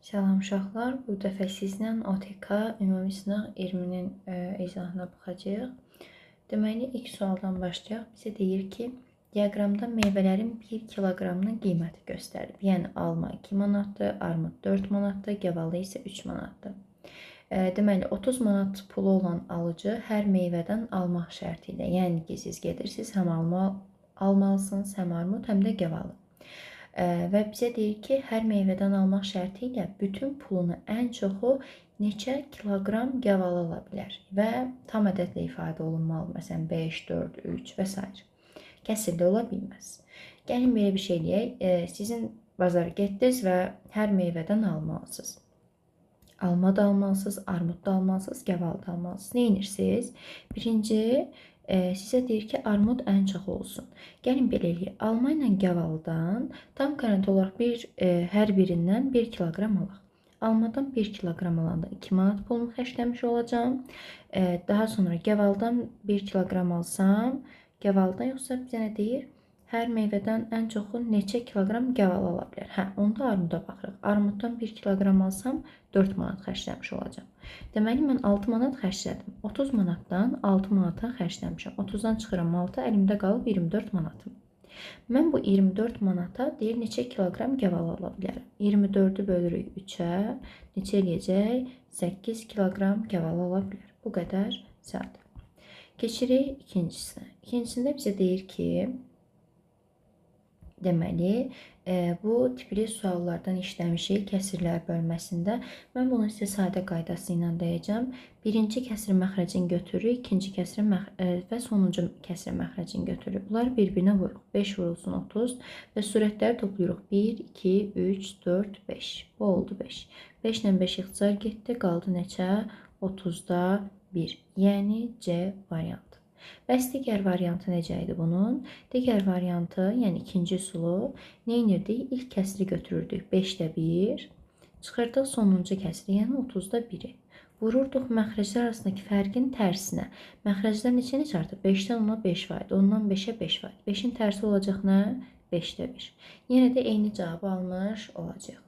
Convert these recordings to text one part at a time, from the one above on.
Salam uşaqlar, bu dəfə sizlə OTK ümumi sınaq 20-nin izahına baxacağıq. Deməli, ilk sualdan başlayaq. Bizə deyir ki, diaqramda meyvələrin 1 kiloqramının qiyməti göstərilib. Yəni, alma 2 manatdır, armud 4 manatdır, gavalı isə 3 manatdır. Deməli, 30 manat pulu olan alıcı hər meyvədən almaq şərti ilə, yəni ki, siz gedirsiniz, həm alma almalısınız, həm armud, həm də gavalı. Və bizə deyir ki, hər meyvədən almaq şərti ilə bütün pulunu ən çoxu neçə kiloqram gavalı ala bilər və tam ədədlə ifadə olunmalı. Məsələn, 5, 4, 3 və s. Kəsirli ola bilməz. Gəlin belə bir şey deyək. Sizin bazara getdiniz və hər meyvədən almalısınız. Alma da almalısınız, armud da almalısınız, gavalı da almalısınız. Nə edirsiniz? Birinci, sizə deyir ki, armud ən çox olsun. Gəlin belə eləyək. Alma ilə gavalıdan tam garanti olaraq hər birindən 1 kiloqram alaq. Almadan 1 kiloqram alanda 2 manat pulumu xərcləmiş olacağım. Daha sonra gavalıdan 1 kiloqram alsam, gavalıdan yoxsa bizə nə deyir? Hər meyvədən ən çoxu neçə kiloqram gavalı ala bilər? Onda armuda baxırıq. Armuddan 1 kiloqram alsam 4 manat xərcləmiş olacağım. Deməli, mən 6 manat xərclədim. 30 manatdan 6 manata xərcləmişəm. 30-dan çıxıram 6, əlimdə qalıb 24 manatım. Mən bu 24 manata deyir neçə kiloqram gavalı ala bilərəm. 24-ü bölürük 3-ə, neçə eləyəcək? 8 kiloqram gavalı ala bilər. Bu qədər sadə. Keçirik ikincisinə. İkincisində bizə deyir ki, deməli, bu tipli suallardan işləmişik kəsirlər bölməsində. Mən bunu sizə sadə qaydası ilə deyəcəm. Birinci kəsir məxrəcini götürürük, ikinci kəsir və sonuncu kəsir məxrəcini götürürük. Bunları bir-birinə vururuq. 5 vurulsun 30 və surətləri toplayırıq. 1, 2, 3, 4, 5. Bu oldu 5. 5 ilə 5 ixtisar getdi, qaldı neçə? 30-da 1. Yəni C variantı. Bəs digər variantı necə idi bunun? Digər variantı, yəni ikinci üsulu, nə edirdik? İlk kəsiri götürürdük 5-də 1, çıxırdıq sonuncu kəsiri, yəni 30-da 1-i. Vururduq məxrəclər arasındakı fərqin tərsinə. Məxrəclər neçə artır? 5-dən 10-a 5 faiz, ondan 5-ə 5 faiz. 5-in tərsi olacaq nə? 5-də 1. Yenə də eyni cavabı almış olacaq.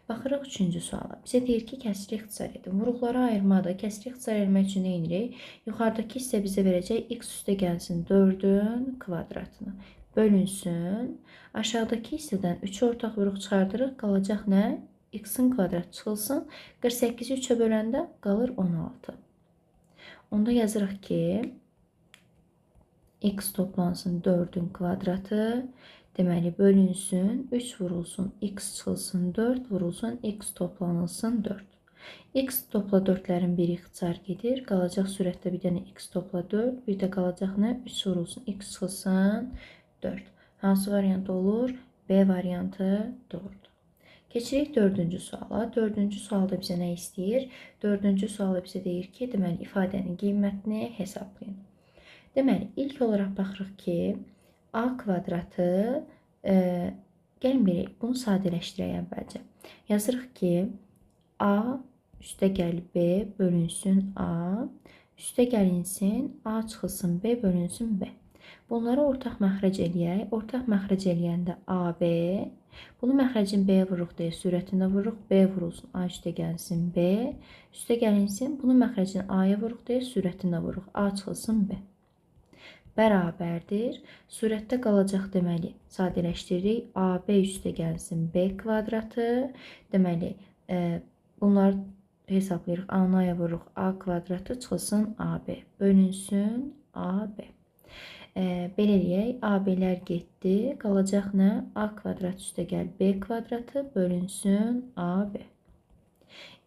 Baxırıq üçüncü suala. Bizə deyir ki, kəsiri ixtisar edin. Vuruqları ayırmadır. Kəsiri ixtisar etmək üçün nə edirik? Yuxarıdakı hissə bizə verəcək x üstə gəlsin 4-ün kvadratını. Bölünsün. Aşağıdakı hissədən 3 ortaq vuruq çıxardırıq. Qalacaq nə? X-in kvadratı çıxılsın. 48-i 3-ə böləndə qalır 16. Onda yazırıq ki, x toplansın 4-ün kvadratı. Deməli, bölünsün, 3 vurulsun, x çıxılsın 4, vurulsun, x toplanılsın 4. X topla 4-lərin biri ixtisar gedir. Qalacaq surətdə bir dənə x topla 4, bir də qalacaq nə? 3 vurulsun, x çıxılsın 4. Hansı variant olur? B variantı doğrudur. Keçirik dördüncü suala. Dördüncü sualda bizə nə istəyir? Dördüncü sualda bizə deyir ki, deməli, ifadənin qiymətini hesablayın. Deməli, ilk olaraq baxırıq ki, A kvadratı, gəlin belə, bunu sadələşdirək əvvəlcə. Yazırıq ki, A üstə gəl B bölünsün A, üstə gəlinsin A çıxılsın B bölünsün B. Bunları ortaq məxrəc eləyək. Ortaq məxrəc eləyəndə AB, bunu məxrəcin B-yə vururuq deyə surətində vururuq. B vurulsun A üstə gəlsin B, üstə gəlinsin, bunu məxrəcin A-ya vururuq deyə surətində vururuq. A çıxılsın B. Bərabərdir. Surətdə qalacaq deməli, sadələşdiririk. AB üstə gəlsin B kvadratı. Deməli, bunları hesablayırıq. A-naya vururuq. A kvadratı çıxılsın AB. Bölünsün AB. Belə eləyək. AB-lər getdi. Qalacaq nə? A kvadrat üstə gəl B kvadratı bölünsün AB.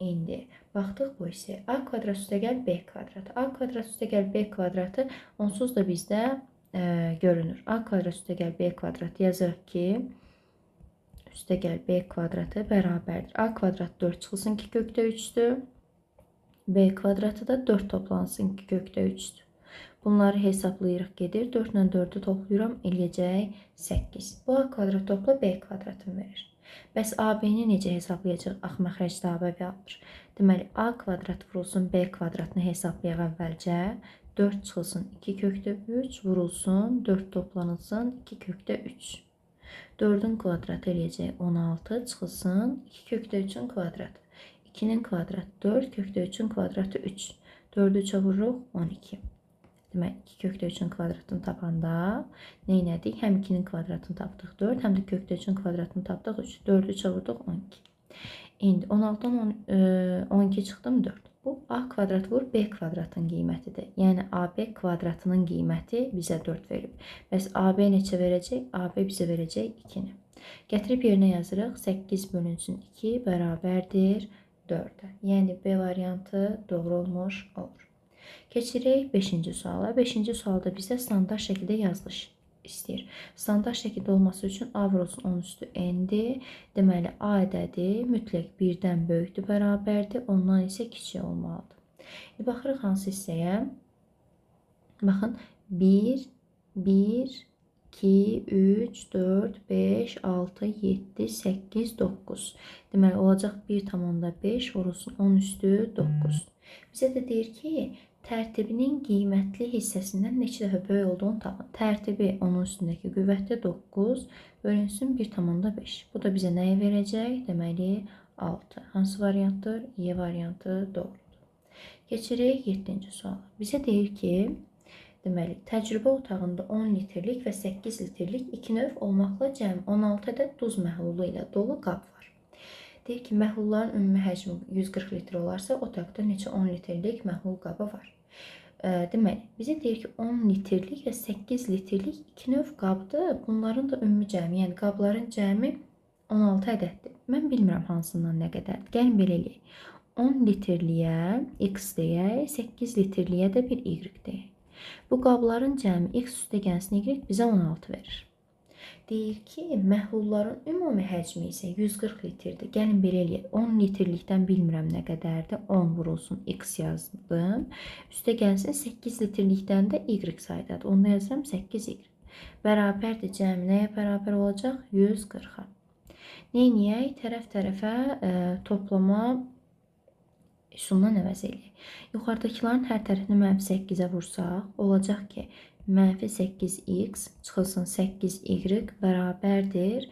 İndi baxdıq bu hissəyə. A kvadrat üstə gəl B kvadratı. A kvadrat üstə gəl B kvadratı onsuz da bizdə görünür. A kvadrat üstə gəl B kvadratı yazırıq ki, üstə gəl B kvadratı bərabərdir. A kvadrat 4 çıxılsın 2 kökdə 3-dür. B kvadratı da 4 toplansın 2 kökdə 3-dür. Bunları hesablayırıq gedir. 4 ilə 4-ü toplayıram, eləyəcək 8. Bu A kvadrat topla B kvadratını verir. Bəs AB-ni necə hesablayacaq? Ax, məxrəcdə AB alır. Deməli, A kvadrat vurulsun B kvadratını hesablayaq əvvəlcə. 4 çıxılsın 2 kökdə 3, vurulsun 4 toplanılsın 2 kökdə 3. 4'ün kvadratı eləyəcək 16, çıxılsın 2 kökdə 3'ün kvadratı. 2'nin kvadratı 4, kökdə 3'ün kvadratı 3. 4'ü 3'ə vururuq 12. Demək, 2 kökdə 3'ün kvadratını tapanda nə etdik? Həm 2'nin kvadratını tapdıq 4, həm də kökdə 3'ün kvadratını tapdıq 3. 4'ü 3'ə vurduq 12. İndi 16'dan 12 çıxdı mı 4? Bu A kvadrat vur B kvadratın qiymətidir. Yəni AB kvadratının qiyməti bizə 4 verib. Bəs AB neçə verəcək? AB bizə verəcək 2-ni. Gətirib yerinə yazırıq. 8 bölünsün 2 bərabərdir 4-ə. Yəni B variantı doğru olmuş olur. Keçirik 5-ci suala. 5-ci sualda bizə standart şəkildə yazılış istəyir. Standart şəkildə olması üçün A vurulsun 10 üstü n-dir. Deməli, A ədədi mütləq 1-dən böyükdür, bərabərdir. Ondan isə kiçik olmalıdır. Baxırıq hansı hissəyə. Baxın, 1, 1, 2, 3, 4, 5, 6, 7, 8, 9. Deməli, olacaq 1,5 vurulsun 10 üstü 9. Bizə də deyir ki, tərtibinin qiymətli hissəsindən neçə dəfə böyük olduğunu tapın. Tərtibi onun üstündəki qüvvətdə 9 bölünsün 1,5. Bu da bizə nəyi verəcək? Deməli 6. Hansı variantdır? E variantı doğrudur. Keçirik 7-ci suala. Bizə deyir ki, deməli təcrübə otağında 10 litrlik və 8 litrlik 2 növ olmaqla cəmi 16 ədəd duz məhlulu ilə dolu qab var. Deyir ki, məhlulların ümumi həcmi 140 litr olarsa, otaqda neçə 10 litrlik məhlul qabı var. Deməli, bizə deyir ki, 10 litrlik və 8 litrlik 2 növ qabdır. Bunların da ümumi cəmi, yəni qabların cəmi 16 ədəddir. Mən bilmirəm hansından nə qədərdir. Gəlin belə eləyək. 10 litrliyə x deyək, 8 litrliyə də bir y deyək. Bu qabların cəmi x üstə gəlsin y bizə 16 verir. Deyir ki, məhlulların ümumi həcmi isə 140 litrdir. Gəlin belə eləyək. 10 litrlikdən bilmirəm nə qədərdir. 10 vurulsun x yazdım. Üstə gəlsin 8 litrlikdən də y saydadır. Onda yazıram 8y. Bərabərdir cəmi nəyə bərabər olacaq? 140-a. Neyniyək? Tərəf-tərəfə toplama üsulundan əvəz eləyək. Yuxarıdakıların hər tərəfini -8-ə vursaq, olacaq ki, -8x çıxılsın 8y bərabərdir.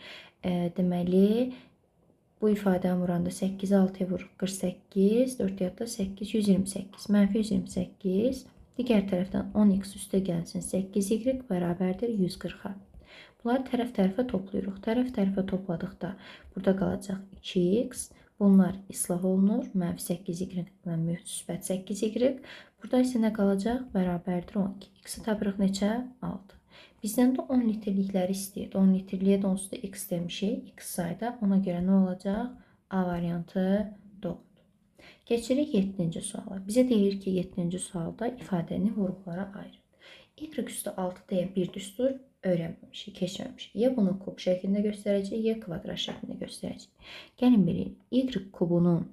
Deməli, bu ifadəni vuranda 8-i 6-ya vuruq 48, 4 yadda 8, 128. -128, digər tərəfdən 10x üstə gəlsin 8y bərabərdir 140-a. Bunları tərəf-tərəfə toplayırıq. Tərəf-tərəfə topladıqda burada qalacaq 2x. Bunlar islah olunur. -8y ilə müsbət 8y. Burada isə nə qalacaq? Bərabərdir 12. X-i tapırıq neçə? 6. Bizdən də 10 litrlikləri istəyirdi. 10 litrliyə də onsuz da x demişik. X sayda. Ona görə nə olacaq? A variantı doğrudur. Keçirik 7-ci suala. Bizə deyir ki, 7-ci sualda ifadəni vurğulara ayırın. Y üstü 6 deyə bir düstur öyrənməmişik, keçməmişik. Ya bunu kub şəklində göstərəcək, ya kvadrat şəklində göstərəcək. Gəlin belə, y kubunun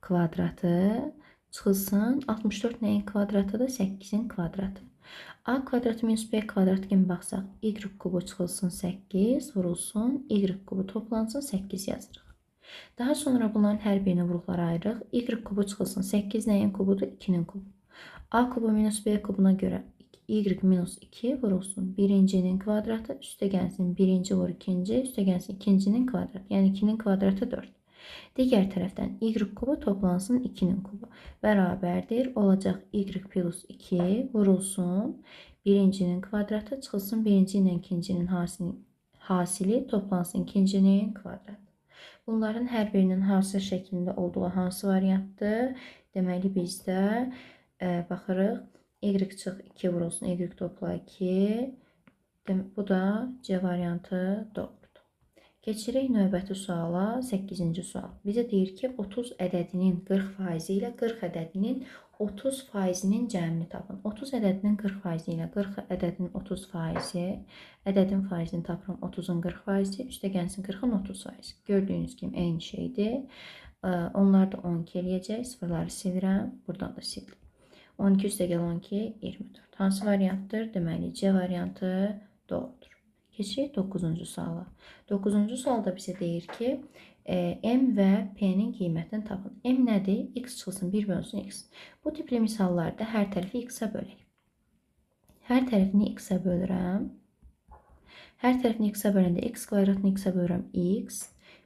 kvadratı çıxılsın 64 nəyin kvadratıdır? 8-in kvadratı. A kvadratı minus B kvadratı kimi baxsaq, y kubu çıxılsın 8, vurulsun, y kubu toplansın 8 yazırıq. Daha sonra bunların hər birini vurğulara ayırıq. Y kubu çıxılsın 8 nəyin kubudur? 2-nin kubu. A kubu minus B kubuna görə y minus 2 vurulsun. Birincinin kvadratı üstə gəlsin. Birinci vur ikinci, üstə gəlsin ikincinin kvadratı. Yəni 2-nin kvadratı 4. Digər tərəfdən y kubu toplansın 2-nin kubu. Bərabərdir. Olacaq y plus 2 vurulsun. Birincinin kvadratı çıxılsın. Birinci ilə ikincinin hasili toplansın ikincinin kvadratı. Bunların hər birinin hasıl şəklində olduğu hansı variantdır? Deməli bizdə baxırıq. Y çıx 2 vurulsun. Y topla 2. Bu da C variantı doğrudur. Keçirik növbəti suala. 8-ci sual. Bizə deyir ki, 30 ədədinin 40% ilə 40 ədədinin 30%-nin cəmini tapın. 30 ədədinin 40% ilə 40 ədədinin 30%, ədədin faizini tapıram 30-un 40%, üstə gəlsin 40-ın 30%. Gördüyünüz kimi eyni şeydir. Onlar da 12 eləyəcək. Sıfırları silirəm. Buradan da sildim. 12 üstə gəl 12, 24. Hansı variantdır? Deməli, C variantı doğrudur. Keçirik 9-cu suala. 9-cu sualda bizə deyir ki, M və P-nin qiymətini tapın. M nədir? X çıxılsın 1 bölünsün X. Bu tipli misallarda hər tərəfi X-ə bölək. Hər tərəfini X-ə bölürəm. Hər tərəfini x-a böləndə x kvadratını x-a bölürəm x.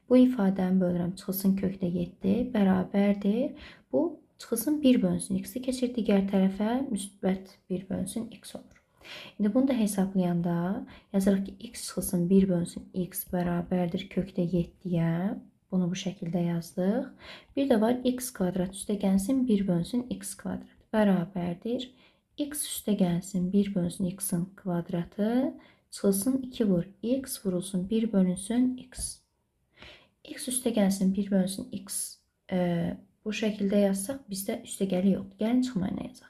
Bu ifadəni bölürəm, çıxılsın kökdə 7 bərabərdir. Bu çıxılsın 1 bölünsün x-i keçir digər tərəfə, müsbət 1 bölünsün x olur. İndi bunu da hesablayanda yazırıq ki, x çıxılsın 1 bölünsün x bərabərdir kökdə 7-yə. Bunu bu şəkildə yazdıq. Bir də var x kvadrat üstə gəlsin 1 bölünsün x kvadrat bərabərdir. X üstə gəlsin 1 bölünsün x-in kvadratı. Çıxılsın 2 vur x vurulsun 1 bölünsün x. X üstə gəlsin 1 bölünsün x. Bu şəkildə yazsaq bizdə üstə gəli yoxdur. Gəlin çıxmayla yazaq.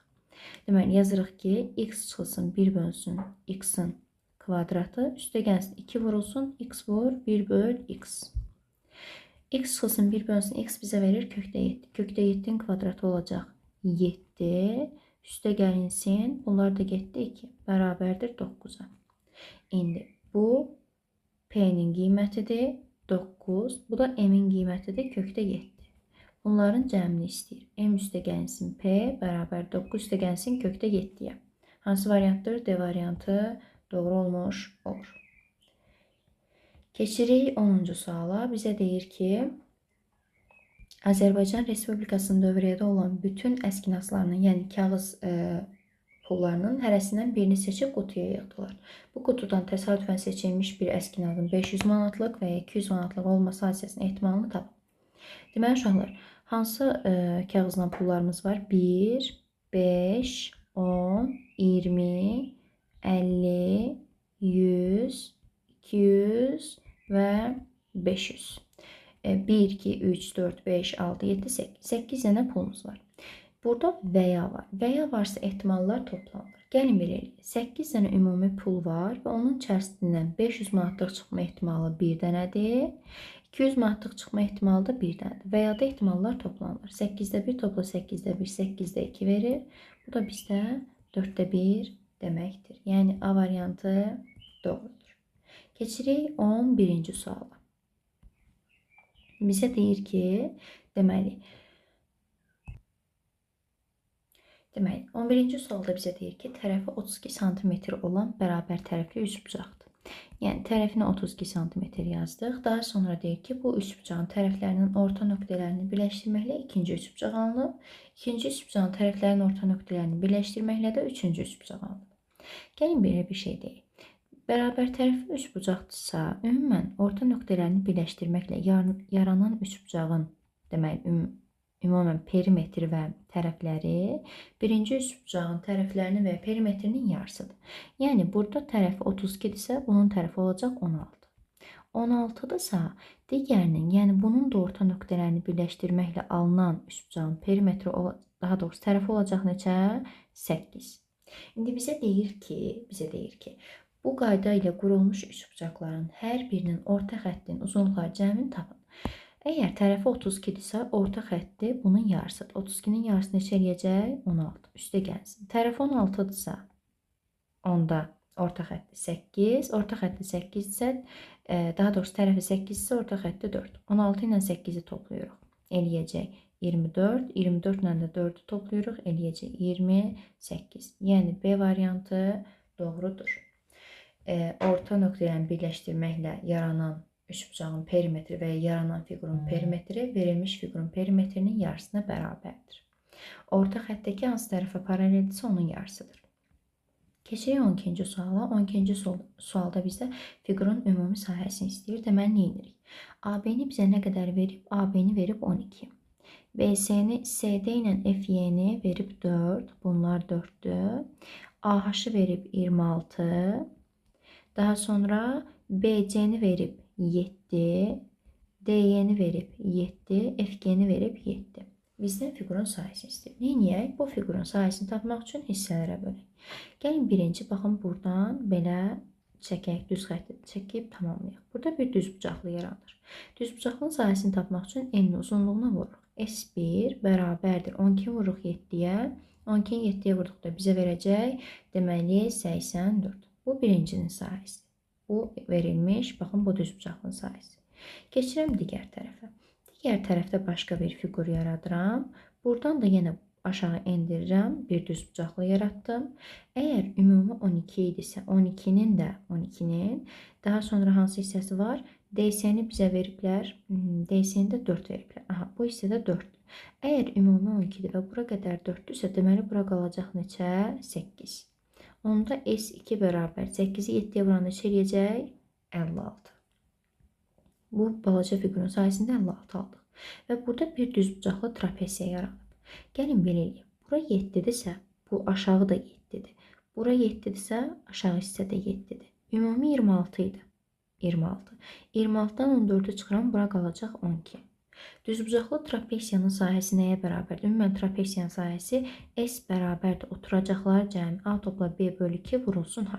Deməli yazırıq ki, x çıxılsın 1 bölünsün x-in kvadratı. Üstə gəlsin 2 vurulsun x vur 1 böl x. X çıxılsın 1 bölünsün x bizə verir kökdə 7. Kökdə 7-nin kvadratı olacaq 7. Üstə gəlinsin. Bunlar da getdi 2. Bərabərdir 9-a. İndi bu P-nin qiymətidir 9. Bu da M-in qiymətidir kökdə 7. Bunların cəmini istəyir. M üstə gəlsin P bərabər 9 üstə gəlsin kökdə 7-yə. Hansı variantdır? D variantı doğru olmuş olur. Keçirik 10-cu suala. Bizə deyir ki, Azərbaycan Respublikasının dövriyədə olan bütün əskinaslarının, yəni kağız pullarının hərəsindən birini seçib qutuya yığdılar. Bu qutudan təsadüfən seçilmiş bir əskinasın 500 manatlıq və ya 200 manatlıq olması hadisəsinin ehtimalını tapın. Deməli, uşaqlar, hansı kağızla pullarımız var? 1, 5, 10, 20, 50, 100, 200 və 500. 1, 2, 3, 4, 5, 6, 7, 8. 8 dənə pulumuz var. Burada və ya var. Və ya varsa ehtimallar toplanılır. Gəlin belə eləyək. 8 dənə ümumi pul var və onun içərisindən 500 manatlıq çıxma ehtimalı 1 dənədir. 200 manatlıq çıxma ehtimalı da 1 dənədir. Və ya da ehtimallar toplanılır. 8-də 1 topla 8-də 1, 8-də 2 verir. Bu da bizdə 4-də 1 deməkdir. Yəni A variantı doğrudur. Keçirik 11-ci suala. Bizə deyir ki, deməli, 11-ci sualda bizə deyir ki, tərəfi 32 cm olan bərabər tərəfli üçbucaqdır. Yəni, tərəfini 32 cm yazdıq. Daha sonra deyir ki, bu üçbucağın tərəflərinin orta nöqtələrini birləşdirməklə ikinci üçbucaq alınıb. İkinci üçbucağın tərəflərinin orta nöqtələrini birləşdirməklə də üçüncü üçbucaq alınıb. Gəlin belə bir şey deyək. Bərabər tərəfli üçbucaqdırsa, ümumən orta nöqtələrini birləşdirməklə yaranan üçbucağın, deməli, ümumən perimetri və tərəfləri birinci üçbucağın tərəflərinin və perimetrinin yarısıdır. Yəni, burada tərəfi 32-dirsə, bunun tərəfi olacaq 16. 16-dırsa, digərinin, yəni bunun da orta nöqtələrini birləşdirməklə alınan üçbucağın perimetri, daha doğrusu tərəfi olacaq neçə? 8. İndi bizə deyir ki, bu qayda ilə qurulmuş üçbucaqların hər birinin orta xəttin uzunluqları cəmini tapın. Əgər tərəfi 32-dirsə, orta xətti bunun yarısıdır. 32-nin yarısı neçə eləyəcək? 16. Üstə gəlsin. Tərəfi 16-dırsa, onda orta xətti 8. Orta xətti 8-dirsə, daha doğrusu tərəfi 8-dirsə, orta xətti 4. 16 ilə 8-i toplayırıq. Eləyəcək 24. 24 ilə də 4-ü toplayırıq. Eləyəcək 28. Yəni, B variantı doğrudur. Orta nöqtələrini birləşdirməklə yaranan üçbucağın perimetri və ya yaranan fiqurun perimetri verilmiş fiqurun perimetrinin yarısına bərabərdir. Orta xəttdəki hansı tərəfə paraleldirsə onun yarısıdır. Keçirik 12-ci suala. 12-ci sualda bizdə fiqurun ümumi sahəsini istəyir. Deməli, nə edirik? AB-ni bizə nə qədər verib? AB-ni verib 12. BC-ni CD ilə FY-ni verib 4. Bunlar 4-dür. AH-ı verib 26. Daha sonra BC-ni verib 7, DY-ni verib 7, FG-ni verib 7. Bizdən fiqurun sahəsini istəyir. Neyniyək? Bu fiqurun sahəsini tapmaq üçün hissələrə bölək. Gəlin birinci, baxın, buradan belə çəkək, düz xətti çəkib tamamlayaq. Burada bir düzbucaqlı yaranır. Düzbucaqlının sahəsini tapmaq üçün n uzunluğuna vururuq. S1 bərabərdir 12 vururuq 7-yə. 12-ni 7-yə vurduqda bizə verəcək, deməli, 84. Bu birincinin sahəsi. Bu verilmiş, baxın, bu düzbucaqlının sahəsi. Keçirəm digər tərəfə. Digər tərəfdə başqa bir fiqur yaradıram. Buradan da yenə aşağı endirirəm, bir düz bucaqlı yaratdım. Əgər ümumi 12 idisə, 12-nin daha sonra hansı hissəsi var? DC-ni bizə veriblər. DC-ni də 4 veriblər. Aha, bu hissədə 4-dür. Əgər ümumi 12-dir və bura qədər 4-dürsə, deməli bura qalacaq neçə? 8. Onda S2 bərabər 8-i 7-yə vuran neçə eləyəcək? 56. Bu balaca fiqurun sayəsində 56 aldıq. Və burada bir düzbucaqlı trapesiya yaranıb. Gəlin belə eləyək. Bura 7-dirsə, bu aşağı da 7-dir. Bura 7-dirsə, aşağı hissə də 7-dir. Ümumi 26 idi. 26. 26-dan 14-ü çıxıram, bura qalacaq 12. Düzbucaqlı trapesiyanın sahəsi nəyə bərabərdir? Ümumən trapesiyanın sahəsi S bərabərdir. Oturacaqlar cəmi A topla B bölü 2 vurulsun H.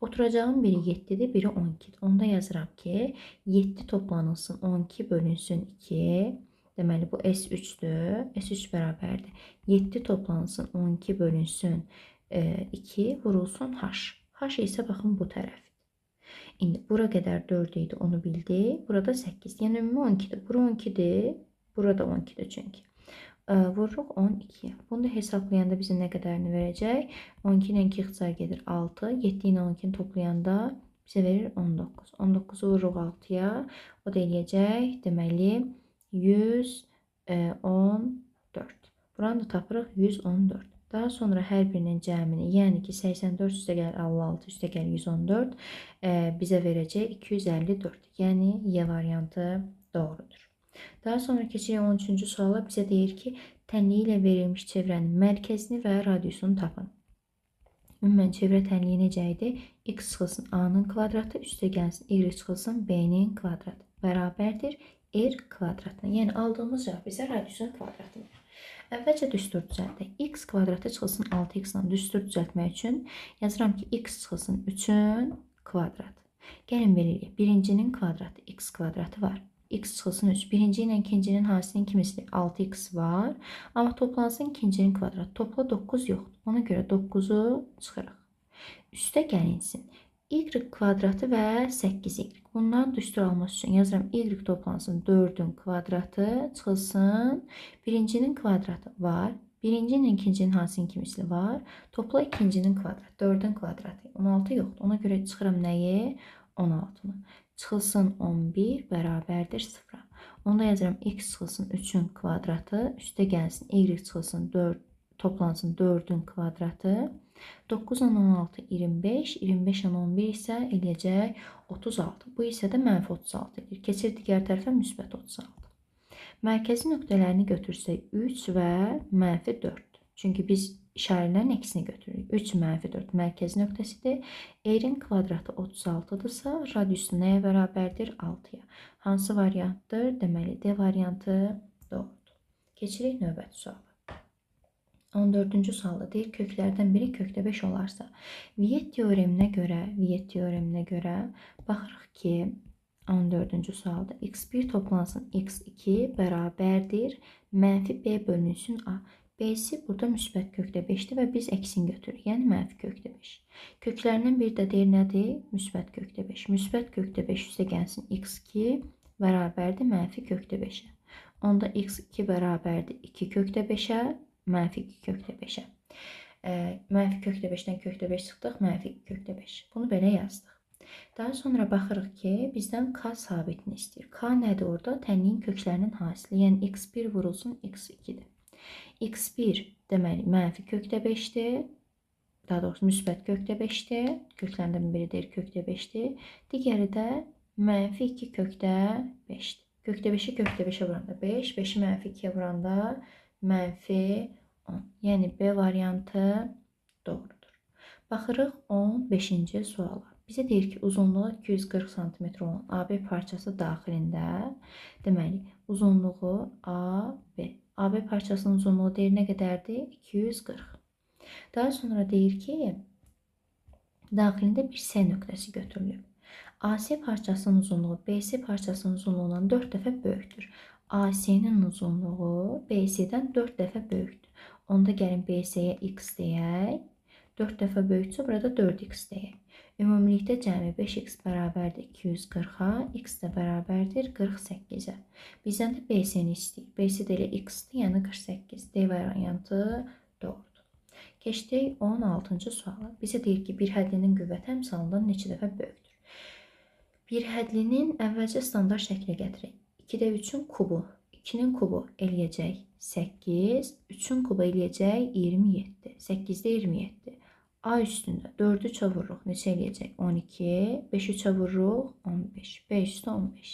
Oturacağın biri 7-dir, biri 12-dir. Onda yazıram ki, 7 toplanılsın 12 bölünsün 2. Deməli bu S3-dür. S3 bərabərdir. 7 toplanılsın 12 bölünsün 2 vurulsun H. H isə baxın bu tərəf. İndi bura qədər 4 idi, onu bildik. Burada 8. Yəni ümumi 12-dir. Bura 12-dir. Burada 12-dir çünki. Vururuq 12-yə. Bunu da hesablayanda bizə nə qədərini verəcək? 12 ilə 2 ixtisar gedir 6. 7 ilə 12-ni toplayanda bizə verir 19. 19-u vururuq 6-ya. O da eləyəcək. Deməli 114. Buranı da tapırıq 114. Daha sonra hər birinin cəmini, yəni ki 84 üstəgəl 56 üstəgəl 114 bizə verəcək 254. Yəni Y variantı doğrudur. Daha sonra keçirik 13-cü suala. Bizə deyir ki, tənliyi ilə verilmiş çevrənin mərkəzini və radiusunu tapın. Ümumən çevrə tənliyi necə idi? X çıxılsın A-nın kvadratı üstəgəlsin Y çıxılsın B-nin kvadratı bərabərdir R kvadratına. Yəni aldığımız cavab bizə radiusun kvadratını verir. Əvvəlcə düstur düzəltdik. X kvadratı çıxılsın 6x-la düstur düzəltmək üçün yazıram ki, x çıxılsın 3-ün kvadratı. Gəlin belə eləyək. Birincinin kvadratı x kvadratı var. X çıxılsın 3. Birinci ilə ikincinin hasilinin kimisidir? 6x var. Amma toplansın ikincinin kvadratı. Topla 9 yoxdur. Ona görə 9-u çıxırıq. Üstə gəlinsin. Y kvadratı və 8y. Bundan düstur alması üçün yazıram y toplansın 4-ün kvadratı çıxılsın. Birincinin kvadratı var. Birinci ilə ikincinin hansının kimisi var. Topla ikincinin kvadratı. 4-ün kvadratı. 16 yoxdur. Ona görə çıxıram nəyi? 16-nı. Çıxılsın 11 bərabərdir 0. Onda yazıram x çıxılsın 3-ün kvadratı. Üstə gəlsin y çıxılsın 4. Toplansın 4-ün kvadratı. 9 ilə 16 25, 25 ilə 11 isə eləyəcək 36. Bu isə də mənfi 36 edir. Keçir digər tərəfə müsbət 36. Mərkəzi nöqtələrini götürsək 3 və mənfi 4. Çünki biz işarələrin əksini götürürük. 3 mənfi 4 mərkəzi nöqtəsidir. R-in kvadratı 36-dırsa, radiusu nəyə bərabərdir? 6-ya. Hansı variantdır? Deməli, D variantı doğrudur. Keçirik növbəti suala. 14-cü sualda deyir, köklərdən biri kökdə 5 olarsa, Viet teoreminə görə baxırıq ki, 14-cü sualda x1 toplansın x2 bərabərdir mənfi b bölünsün a. B-si burada müsbət kökdə 5-dir və biz əksini götürürük, yəni mənfi kökdə 5. Köklərindən biri də deyir nədir? Müsbət kökdə 5. Müsbət kökdə 5 üstə gəlsin x2 bərabərdir mənfi kökdə 5-ə. Onda x2 bərabərdir 2 kökdə 5-ə. Mənfi 2 kökdə 5-ə. Mənfi kökdə 5-dən kökdə 5 çıxdıq, mənfi 2 kökdə 5. Bunu belə yazdıq. Daha sonra baxırıq ki, bizdən K sabitini istəyir. K nədir orada? Tənliyin köklərinin hasili. Yəni x1 vurulsun x2-dir. x1 deməli mənfi kökdə 5-dir. Daha doğrusu müsbət kökdə 5-dir. Köklərindən biri deyir kökdə 5-dir. Digəri də mənfi 2 kökdə 5-dir. Kökdə 5-i kökdə 5-ə vuranda 5, 5-i mənfi 2-yə vuranda mənfi 10. Yəni B variantı doğrudur. Baxırıq 15-ci suala. Bizə deyir ki, uzunluğu 240 cm olan AB parçası daxilində, deməli, uzunluğu AB. AB parçasının uzunluğu deyir nə qədərdir? 240. Daha sonra deyir ki, daxilində bir S nöqtəsi götürülüb. AC parçasının uzunluğu BC parçasının uzunluğundan 4 dəfə böyükdür. AC-nin uzunluğu BC-dən 4 dəfə böyükdür. Onda gəlin BC-yə x deyək. 4 dəfə böyüksə burada 4x deyək. Ümumilikdə cəmi 5x bərabərdir 240-a, x də bərabərdir 48-ə. Bizdən də BC-ni istəyir. BC də elə x-dir, yəni 48. D variantı doğrudur. Keçdik 16-cı suala. Bizə deyir ki, bir hədlinin qüvvəti əmsalından neçə dəfə böyükdür? Bir hədlinin əvvəlcə standart şəklə gətirək. 2-də 3-ün kubu. 2-nin kubu eləyəcək 8, 3-ün kubu eləyəcək 27. 8-də 27. A üstündə 4-ü 3-ə vururuq. Neçə eləyəcək? 12. 5-i 3-ə vururuq. 15. B üstü 15.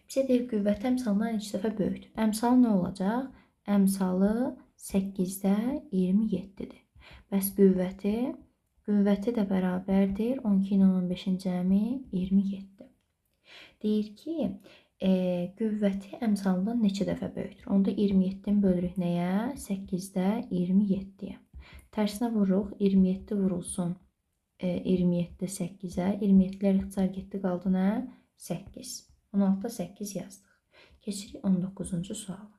Bizə deyir, qüvvəti əmsalından neçə dəfə böyükdür? Əmsalı nə olacaq? Əmsalı 8-də 27-dir. Bəs qüvvəti də bərabərdir. 12 ilə 15-in cəmi 27. Deyir ki, qüvvəti əmsalından neçə dəfə böyükdür? Onda 27-ni bölürük nəyə? 8-də 27-yə. Tərsinə vururuq. 27 vurulsun 27-də 8-ə. 27-lər ixtisar getdi, qaldı nə? 8. 16-da 8 yazdıq. Keçirik 19-cu suala.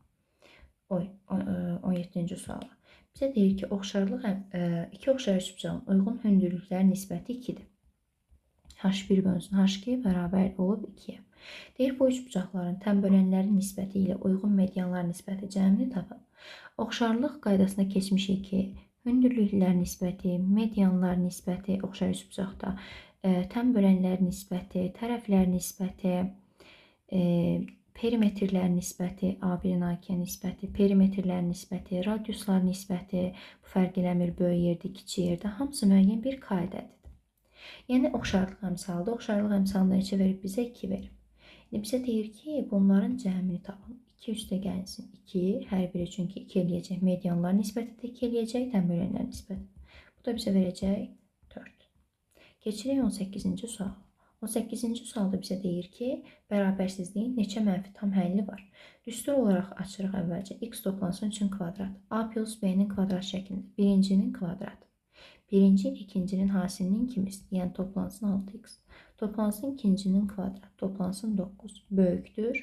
17-ci suala. Bizə deyir ki, iki oxşar üçbucağın uyğun hündürlüklərin nisbəti 2-dir. H1 bölünsün H2 bərabər olub 2-yə. Deyir, bu üçbucaqların tənbölənlərin nisbəti ilə uyğun medianlar nisbəti cəmini tapın. Oxşarlıq qaydasına keçmişik ki, hündürlüklər nisbəti, medianlar nisbəti oxşar üçbucaqda, tənbölənlər nisbəti, tərəflər nisbəti, perimetrlər nisbəti, A1-in A2-yə nisbəti, perimetrlər nisbəti, radiuslar nisbəti, bu fərq eləmir, böyük yerdə, kiçik yerdə, hamısı müəyyən bir qaydədir. Yəni, oxşarlıq əmsalıdır. Oxşarlıq əmsalında neçə verib? Bizə 2 verib. İndi bizə deyir ki, bunların cəmini tapın. 2 üstə gəlsin 2, hər biri çünki 2 eləyəcək. Medianlar nisbəti də 2 eləyəcək, tənbölənlər nisbəti. Bu da bizə verəcək 4. Keçirik 18-ci sual. 18-ci sualda bizə deyir ki, bərabərsizliyin neçə mənfi tam həlli var? Düstur olaraq açırıq əvvəlcə. X toplansın üçün kvadrat. A plus B-nin kvadrat şəklində. Birincinin kvadratı. Birinci ilə ikincinin hasilinin ikimiz, yəni toplansın 6x. Toplansın ikincinin kvadratı, toplansın 9. Böyükdür.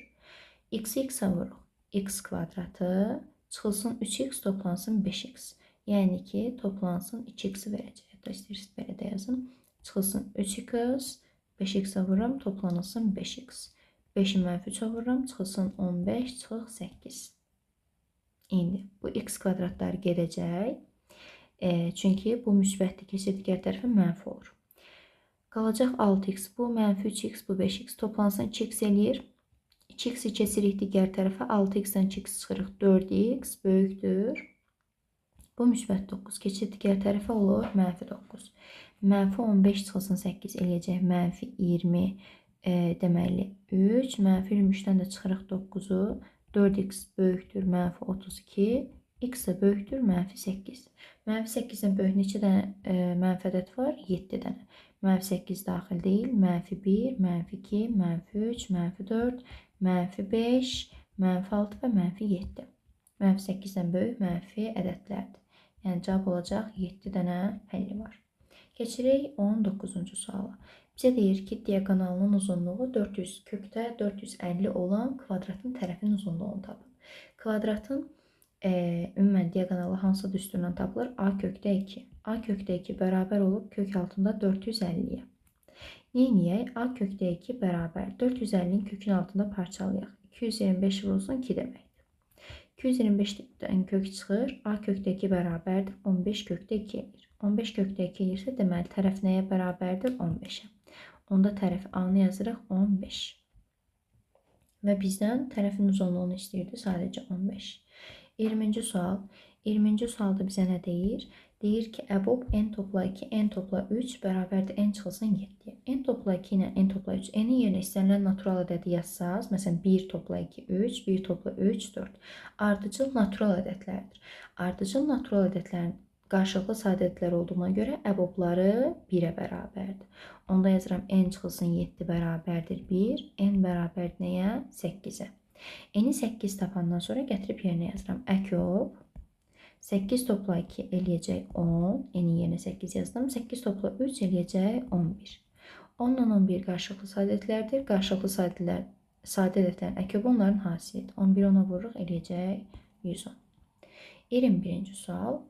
X-i x-ə vuruq. X kvadratı çıxılsın 3x, toplansın 5x. Yəni ki, toplansın 2x-i verəcək. Hətta istəyirsiniz belə də yazın. Çıxılsın 3x, 5x-ə vururum, toplanılsın 5x. 5-i mənfi 3-ə vururum, çıxılsın 15, çıxıq 8. İndi bu x kvadratları gedəcək. Çünki bu müsbətdir, keçir digər tərəfə mənfi olur. Qalacaq 6x, bu mənfi 3x, bu 5x, toplansın 2x eləyir. 2x-i keçirik digər tərəfə, 6x-dən 2x çıxırıq, 4x böyükdür. Bu müsbət 9, keçir digər tərəfə olur, mənfi 9. Mənfi 15 çıxılsın 8 eləyəcək, mənfi 20, deməli 3, mənfi 23-dən də çıxırıq 9-u, 4x böyükdür, mənfi 32, x də böyükdür, mənfi 8. Mənfi 8-dən böyük neçə dənə mənfi ədəd var? 7 dənə. Mənfi 8 daxil deyil, mənfi 1, mənfi 2, mənfi 3, mənfi 4, mənfi 5, mənfi 6 və mənfi 7. Mənfi 8-dən böyük mənfi ədədlərdir. Yəni, cavab olacaq 7 dənə həlli var. Keçirik 19-cu suala. Bizə deyir ki, diagonalının uzunluğu 400, kökdə 450 olan kvadratın tərəfinin uzunluğunu tapın. Kvadratın ümumən diagonalı hansı düsturla tapılır? A kökdə 2. A kökdə 2 bərabər olub kök altında 450-yə. Neyniyək? A kökdə 2 bərabər 450-nin kökün altında parçalayaq. 225 vurulsun 2 deməkdir. 225-dən kök çıxır. A kökdə 2 bərabərdir. 15 kökdə 2 edir. 15 kökdə 2 edirsə, deməli tərəf nəyə bərabərdir? 15-ə. Onda tərəf A-nı yazırıq 15. Və bizdən tərəfin uzunluğunu istəyirdi sadəcə 15. 20-ci sual. 20-ci sualda bizə nə deyir? Deyir ki, əbob n topla 2, n topla 3 bərabərdir n çıxılsın 7-yə. N topla 2 ilə n topla 3. N-in yerinə istənilən natural ədədi yazsaz, məsələn 1 topla 2, 3, 1 topla 3, 4. Ardıcıl natural ədədlərdir. Ardıcıl natural ədədlərin qarşılıqlı sadə ədədlər olduğuna görə əbobları 1-ə bərabərdir. Onda yazıram n çıxılsın 7 bərabərdir 1, n bərabərdir nəyə? 8-ə. N-i 8 tapandan sonra gətirib yerinə yazıram. Əkob 8 topla 2 eləyəcək 10. N-in yerinə 8 yazdım. 8 topla 3 eləyəcək 11. 10 ilə 11 qarşılıqlı sadə ədədlərdir. Qarşılıqlı sadə ədədlərin əkobu onların hasilidir. 11 ona vururuq eləyəcək 110. 21-ci sual.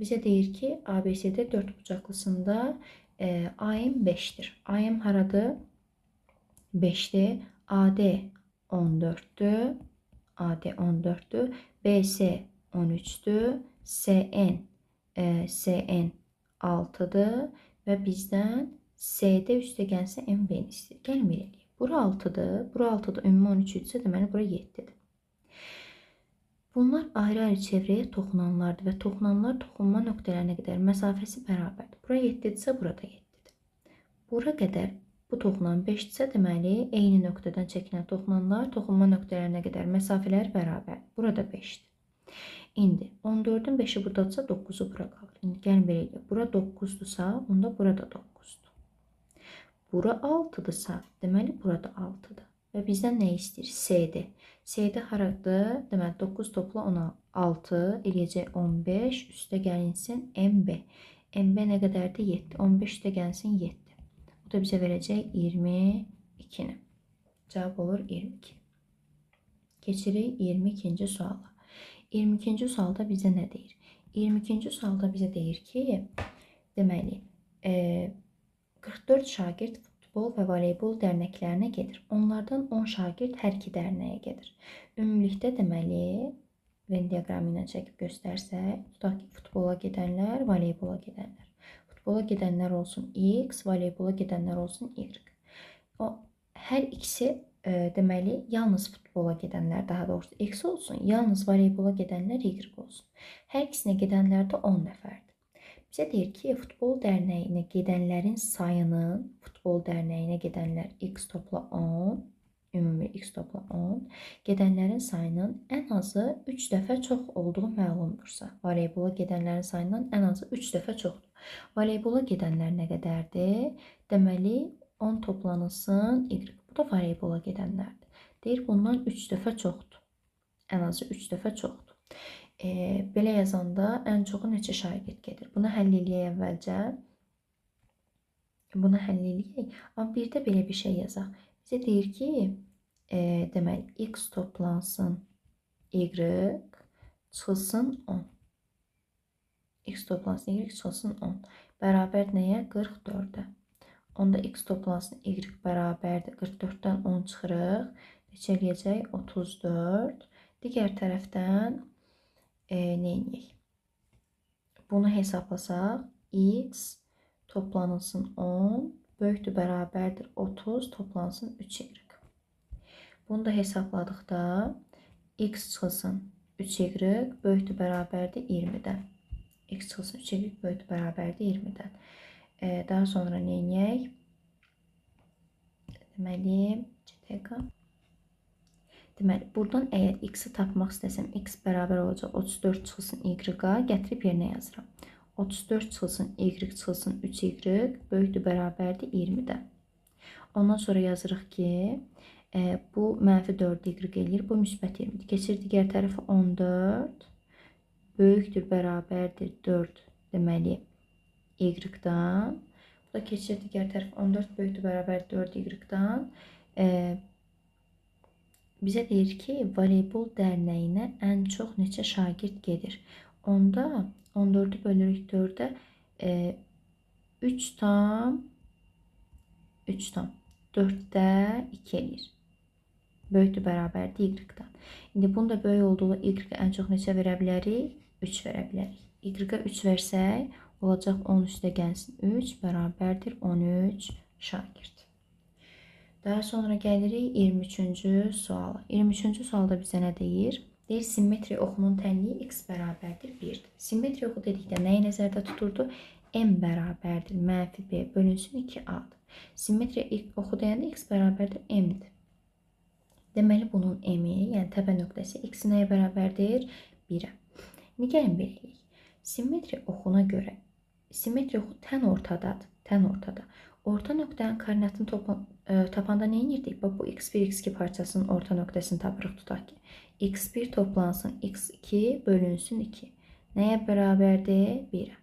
Bizə deyir ki, ABCD dördbucaqlısında AM 5'dir. AM haradır? 5'dir. AD 14'dür. AD 14'dür. BC 13'dür. SN 6'dır və bizdən CD üstəgəlsə MB-ni istəyir. Gəlin belə eləyək. Bura 6'dır. Bura 6'dır. Ümumi 13 isə deməli bura 7'dir. Bunlar ayrı-ayrı çevrəyə toxunanlardır və toxunanlar toxunma nöqtələrinə qədər məsafəsi bərabərdir. Bura 7-dirsə, burada 7-dir. Bura qədər bu toxunan 5-dirsə, deməli eyni nöqtədən çəkilən toxunanlar toxunma nöqtələrinə qədər məsafələri bərabərdir. Burada 5-dir. İndi 14'ün 5'i buradadırsa 9'u bura qalır. İndi gəlin belə eləyək. Bura 9'dursa, onda burada 9'dur. Bura 6'dırsa, deməli burada 6'dır. Və bizdən nə istəyir? CD. CD haradır? Deməli 9 topla 16 eləyəcək 15. Üstə gəlinsin MB. MB nə qədərdir? 7. 15 üstə gəlinsin 7. Bu da bizə verəcək 22'ni. Cavab olur 22. Keçirik 22-ci suala. 22-ci sualda bizə nə deyir? 22-ci sualda bizə deyir ki, deməli 44 şagird futbol və voleybol dərnəklərinə gedir. Onlardan 10 şagird hər iki dərnəyə gedir. Ümumilikdə deməli Venn diaqramı ilə çəkib göstərsək, tutaq ki, futbola gedənlər, voleybola gedənlər. Futbola gedənlər olsun X, voleybola gedənlər olsun Y. O hər ikisi deməli yalnız futbola gedənlər, daha doğrusu X olsun, yalnız voleybola gedənlər Y olsun. Hər ikisinə gedənlər də 10 nəfərdir. Bizə deyir ki, futbol dərnəyinə gedənlərin sayının, futbol dərnəyinə gedənlər X topla 10, ümumi X topla 10, gedənlərin sayının ən azı 3 dəfə çox olduğu məlumdursa, voleybola gedənlərin sayından ən azı 3 dəfə çoxdur. Voleybola gedənlər nə qədərdir? Deməli 10 toplanılsın Y. Bu da voleybola gedənlərdir. Deyir, bundan 3 dəfə çoxdur. Ən azı 3 dəfə çoxdur. Belə yazanda ən çoxu neçə şagird gedir? Bunu həll eləyək əvvəlcə. Bunu həll eləyək. Amma bir də belə bir şey yazaq. Bizə deyir ki, deməli, X toplansın Y çıxılsın 10. X toplansın Y çıxılsın 10. Bərabər nəyə? 44'ə. Onda X toplansın Y bərabərdir. 44'dən 10 çıxırıq. Neçə eləyəcək? 34. Digər tərəfdən neyiniyək? Bunu hesablasaq, X toplanılsın 10, böyükdür bərabərdir 30, toplansın 3Y. Bunu da hesabladıqda, X çıxılsın 3Y, böyükdür bərabərdir 20'dən. X çıxılsın 3Y, böyükdür bərabərdir 20'dən. Daha sonra neyiniyək? Deməli, buradan əgər X-i tapmaq istəsəm, X bərabər olacaq 34 çıxılsın Y-qa, gətirib yerinə yazıram. 34 çıxılsın Y çıxılsın 3Y, böyükdür bərabərdir 20'dən. Ondan sonra yazırıq ki, bu mənfi 4 Y eləyir, bu müsbət 20'dir. Keçir digər tərəfə 14, böyükdür bərabərdir 4, deməli Y-dan. Bu da keçir digər tərəf 14, böyükdür bərabərdir 4 Y-dan. Bizə deyir ki, voleybol dərnəyinə ən çox neçə şagird gedir? Onda 14'ü bölürük 4'ə 3 tam 4'də 2 eləyir. Böyükdür bərabərdir Y-dan. İndi bunu da böyük olduğu Y-ə ən çox neçə verə bilərik? 3 verə bilərik. Y-ə 3 versək, olacaq 10 üstə gəlsin 3 bərabərdir 13 şagird. Daha sonra gəlirik 23-cü suala. 23-cü sualda bizə nə deyir? Deyir, simmetriya oxunun tənliyi X bərabərdir 1'dir. Simmetriya oxu dedikdə nəyi nəzərdə tuturdu? M bərabərdir mənfi B bölünsün 2A'dır. Simmetriya oxu deyəndə X bərabərdir M-dir. Deməli, bunun M-i, yəni təpə nöqtəsi X nəyə bərabərdir? 1'ə. İndi gəlin belə eləyək. Simmetriya oxuna görə, simmetriya oxu tən ortadadır. Orta nöqtənin koordinatını tapanda nə edirdik? Bax, bu x1, x2 parçasının orta nöqtəsini tapırıq, tutaq ki. x1 toplansın x2 bölünsün 2. Nəyə bərabərdir? 1'ə.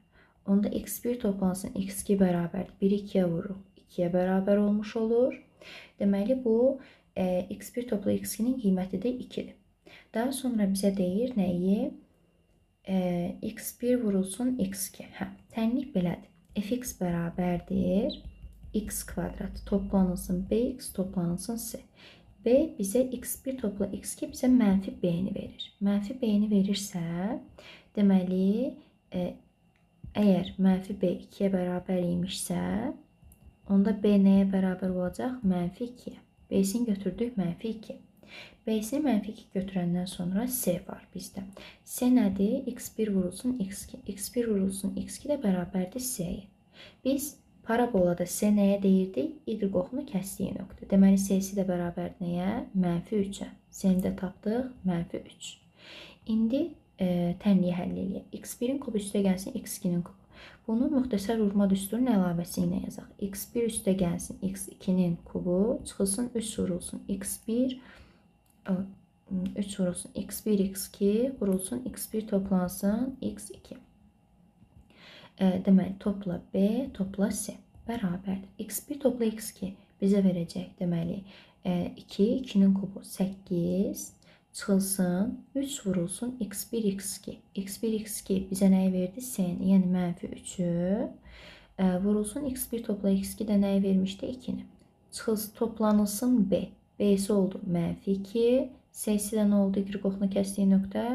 Onda x1 toplansın x2 bərabərdir. 1'i 2'yə vururuq. 2'yə bərabər olmuş olur. Deməli, bu x1 topla x2'nin qiyməti də 2'dir. Daha sonra bizə deyir nəyi? X1 vurulsun x2. Tənlik belədir. fx bərabərdir x kvadrat toplanılsın bx toplanılsın c. B bizə x1 topla x2 bizə mənfi b-ni verir. Mənfi b-ni verirsə, deməli, əgər mənfi b 2-yə bərabər imişsə, onda b nəyə bərabər olacaq? Mənfi 2-yə. B-sini götürdük, mənfi 2. B-sini mənfi 2 götürəndən sonra c var bizdə. C nədir? x1 vurulsun x2. x1 vurulsun x2 də bərabərdir c-yə. Biz parabolada C nəyə deyirdik? Y oxunu kəsdiyi nöqtə. Deməli, C-si də bərabər nəyə? Mənfi 3-ə. C-ni də tapdıq, mənfi 3. İndi tənliyi həll eləyək. x1-in kubu üstə gəlsin, x2-nin kubu. Bunu müxtəsər vurma düsturunun əlavəsi ilə yazaq. x1 üstə gəlsin, x2-nin kubu, çıxılsın 3 vurulsun x1, 3 vurulsun x1, x2, vurulsun x1 toplansın x2. Deməli, topla B, topla C bərabərdir. x1 topla x2 bizə verəcək. Deməli, 2, 2-nin kubu 8, çıxılsın, 3 vurulsun x1, x2. x1, x2 bizə nəyi verdi? C-ni, yəni mənfi 3-ü. Vurulsun x1 topla x2 də nəyi vermişdi? 2-ni. Çıxılsın, toplanılsın B. B-si oldu mənfi 2. C-si də nə oldu? Y oxunu kəsdiyi nöqtə.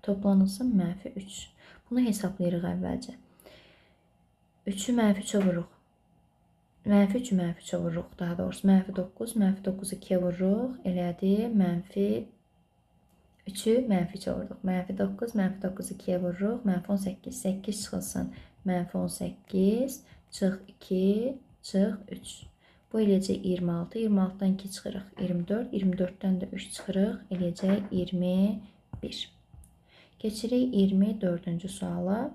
Toplanılsın mənfi 3. Bunu hesablayırıq əvvəlcə. 3-ü mənfi 3-ə vururuq. Mənfi 3-ü mənfi 3-ə vururuq. Daha doğrusu mənfi 9, mənfi 9-u 2-yə vururuq. Elədi, mənfi 3-ü mənfi 3-ə vururuq. Mənfi 9, mənfi 9-u 2-yə vururuq. Mənfi 18, 8 çıxılsın. Mənfi 18, çıx 2, çıx 3. Bu eləyəcək 26, 26-dan 2 çıxırıq. 24, 24-dən də 3 çıxırıq. Eləyəcək 21. Keçirik 24-cü suala.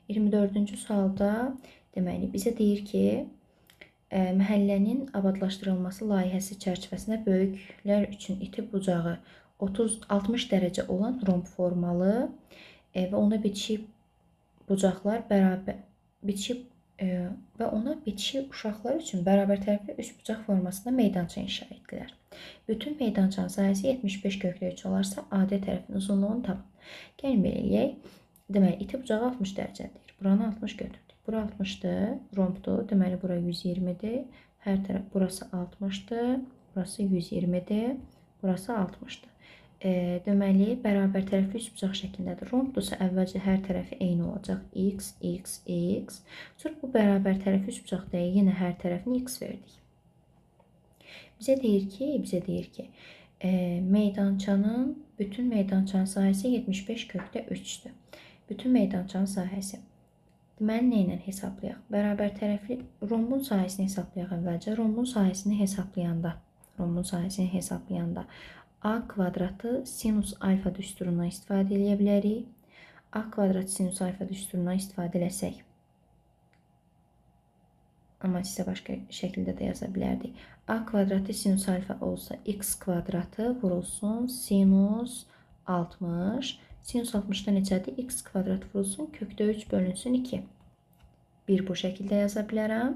24-cü sualda deməli bizə deyir ki, məhəllənin abadlaşdırılması layihəsi çərçivəsində böyüklər üçün iti bucağı 60 dərəcə olan romb formalı və ona bitişik bucaqlar bitişik və ona bitişik uşaqlar üçün bərabər tərəfli 3 bucaq formasında meydança inşa etdilər. Bütün meydançanın sahəsi 75 kökdə 3 olarsa, AD tərəfinin uzunluğunu tapın. Gəlin belə eləyək. Deməli, iti bucağı 60 dərəcədir. Buranı 60 götürdük. Bura 60-dır, rombdur. Deməli, bura 120-dir. Hər tərəf burası 60-dır. Burası 120-dir. Burası 60-dır. Deməli, bərabər tərəfli 3 bucaq şəklindədir. Rombdursa əvvəlcə hər tərəfi eyni olacaq. X, X, X. Sonra bu bərabər tərəfli 3 bucaq deyil. Yenə hər tərəfini X verdik. Bizə deyir ki, bütün meydançanın sahəsi 75 kökdə 3-dür. Bütün meydançanın sahəsi. Deməli, nə ilə hesablayaq? Bərabər tərəfli rombun sahəsini hesablayaq əvvəlcə. Rombun sahəsini hesablayanda A kvadratı sinus alfa düsturundan istifadə edə bilərik. A kvadratı sinus alfa düsturundan istifadə eləsək. Amma sizə başqa şəkildə də yaza bilərdik. A kvadratı sinus alfa olsa x kvadratı vurulsun sinus 60. Sinus 60-da neçədir? X kvadrat vurulsun kökdə 3 bölünsün 2. Bir bu şəkildə yaza bilərəm.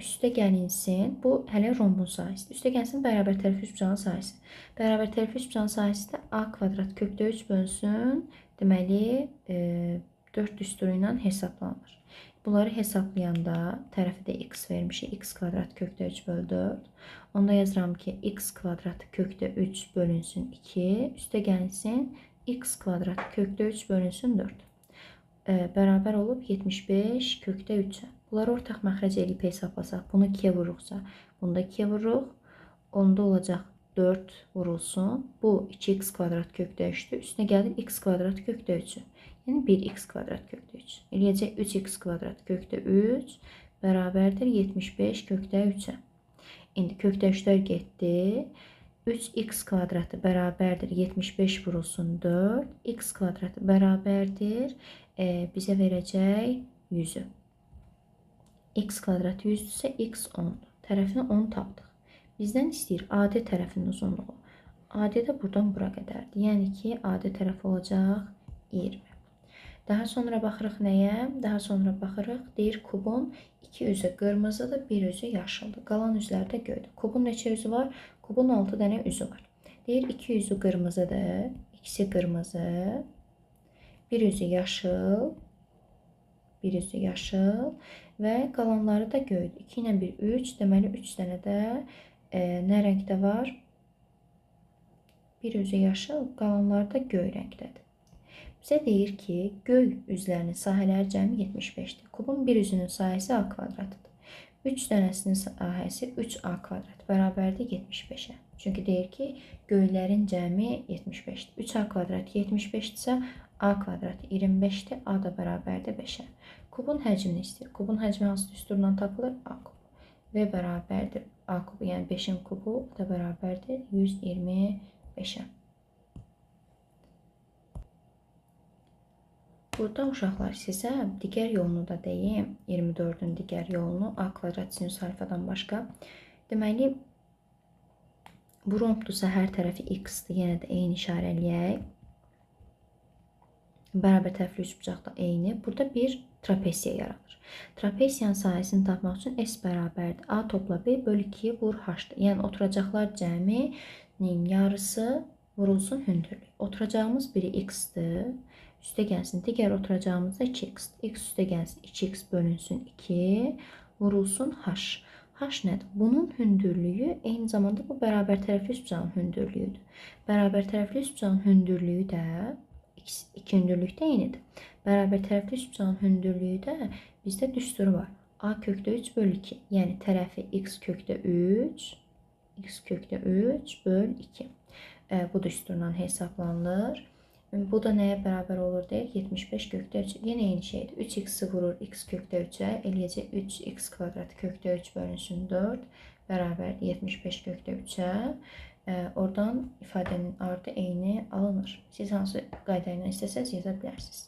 Üstə gəlinsin. Bu hələ rombun sahəsidir. Üstə gəlsin bərabər tərəfli 3 bucağın sahəsi. Bərabər tərəfli 3 bucağın sahəsi də A kvadrat kökdə 3 bölünsün. Deməli 4 düsturu ilə hesablanır. Bunları hesablayanda tərəfi də x vermişik. X kvadrat kökdə 3 bölü 4. Onda yazıram ki, x kvadrat kökdə 3 bölünsün 2. Üstə gəlinsin x kvadrat kökdə 3 bölünsün 4. Bərabər olub 75 kökdə 3-ə. Bunları ortaq məxrəc eləyib hesablasaq. Bunu 2-yə vururuqsa, bunu da 2-yə vururuq. Onda olacaq 4 vurulsun. Bu 2x kvadrat kökdə 3-dür. Üstünə gəlib x kvadrat kökdə 3-ü. Yəni 1x kvadrat kökdə 3. Eləyəcək 3x kvadrat kökdə 3 bərabərdir 75 kökdə 3-ə. İndi kökdə 3-lər getdi. 3x kvadratı bərabərdir 75 vurulsun 4. X kvadratı bərabərdir. Bizə verəcək 100-ü. X kvadrat 100-dürsə x 10-dur. Tərəfini 10 tapdıq. Bizdən istəyir AD tərəfinin uzunluğu. AD də buradan bura qədərdir. Yəni ki, AD tərəfi olacaq 20. Daha sonra baxırıq nəyə? Daha sonra baxırıq, deyir kubun 2 üzü qırmızıdır, 1 üzü yaşıldır. Qalan üzlər də göydür. Kubun neçə üzü var? Kubun 6 dənə üzü var. Deyir 2 üzü qırmızıdır, ikisi qırmızı, 1 üzü yaşıl, bir üzü yaşıl və qalanları da göydür. 2 ilə 1 3, deməli 3 dənə də nə rəngdə var? Bir üzü yaşıl, qalanları da göy rəngdədir. Bizə deyir ki, göy üzlərinin sahələri cəmi 75-dir. Kubun bir üzünün sahəsi A kvadratıdır. 3 dənəsinin sahəsi 3A kvadrat bərabərdir 75-ə. Çünki deyir ki, göylərin cəmi 75-dir. 3A kvadrat 75-dirsə, A kvadrat 25-dir, A da bərabərdir 5-ə. Kubun həcmini istəyir. Kubun həcmi hansı düsturdan tapılır? A kubu. V bərabərdir A kubu, yəni 5-in kubu da bərabərdir 125-ə. Burada uşaqlar sizə digər yolunu da deyim. 24-ün digər yolunu A kvadrat sinüs alfadan başqa. Deməli, bu rombdursa hər tərəfi x-dir. Yenə də eyni işarələyək. Bərabər tərəfli üçbucaqda eyni. Burada bir trapesiya yaranır. Trapesiyanın sahəsini tapmaq üçün S bərabərdir. A topla B bölü 2 vur H-dır. Yəni oturacaqlar cəmi yarısı vurulsun hündürlük. Oturacağımız biri x-dir. Üstə gəlsin. Digər oturacağımız da 2x. X üstə gəlsin. 2x bölünsün 2. Vurulsun h. H nədir? Bunun hündürlüyü eyni zamanda bu bərabər tərəfli üçbucağın hündürlüyüdür. Bərabər tərəfli üçbucağın hündürlüyü də iki hündürlükdə eynidir. Bərabər tərəfli üçbucağın hündürlüyü də bizdə düsturu var. A kökdə 3 bölü 2. Yəni tərəfi x kökdə 3. X kökdə 3 böl 2. Bu düsturla hesablanılır. Bu da nəyə bərabər olur deyək? 75 kökdə 3. Yenə eyni şeydir. 3x vurur x kökdə 3-ə. Eləyəcək 3x kvadrat kökdə 3 bölünsün 4. Bərabər 75 kökdə 3-ə. Oradan ifadənin ardı eyni alınır. Siz hansı qayda ilə istəsəz yaza bilərsiniz.